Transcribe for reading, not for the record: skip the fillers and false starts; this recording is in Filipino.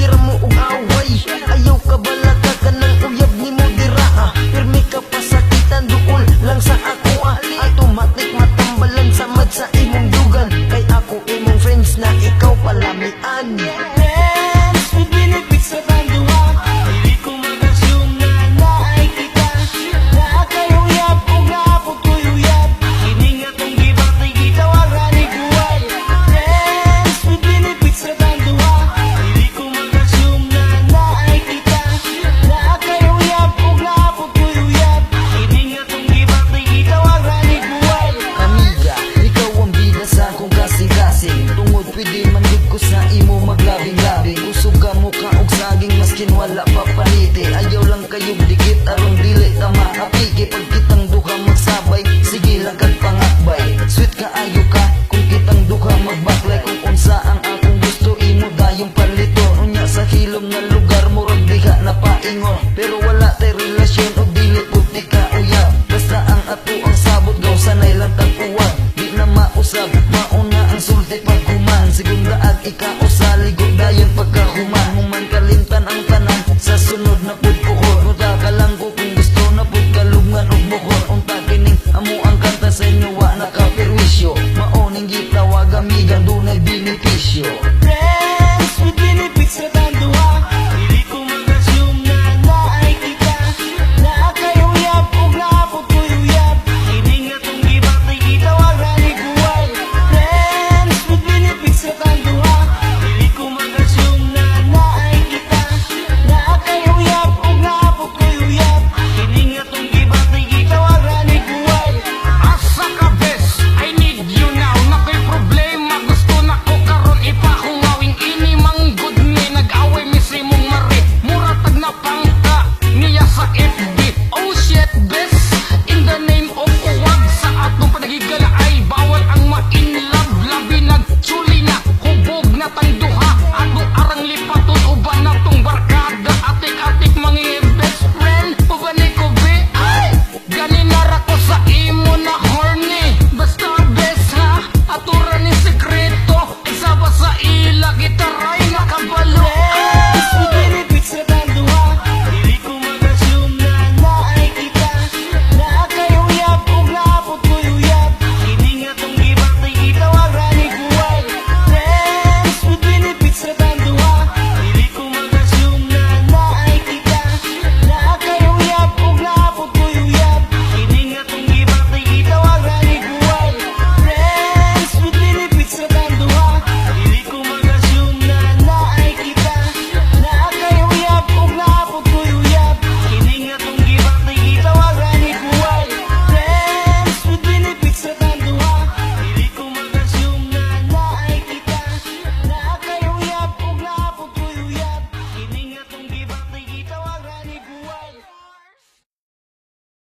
tira mo og away. Ayaw ka balaka ka ng uyab ni mo dira Pirmi ka pasakitan duol lang sa ako Automatic matambalan samad sa imong dugan. Kay ako imong friends na ikaw palamian. Friends with benefits sa tanduha. Hindi ko mag-assume na naay kita. Nakakayuyab o gapog ko'y uyab. Hindi nga kong gibati gitawaran ni buhay. Friends with benefits sa tanduha. Hindi ko mag-assume na naay kita. Nakakayuyab o gapog ko'y uyab. Hindi nga kong gibati gitawaran ni buhay. Amiga, ikaw ang bida sa akong kasing-kasing. Tungod pwede manggod ko sa imo maglabing-labing. Usog ka mo ka og saging maskin wala pa paliti. Ayaw lang kayong dikit aron dili ta maapiki. Pag kitang duha magsabay, sige lang kag pangakbay. Sweet ka ayo ka kung kitang duha magbaklay. Kung unsa ang akong gusto imo dayong palito. Unya sa hilom nga lugar murag diha na paingon. Pero wala tay relasyon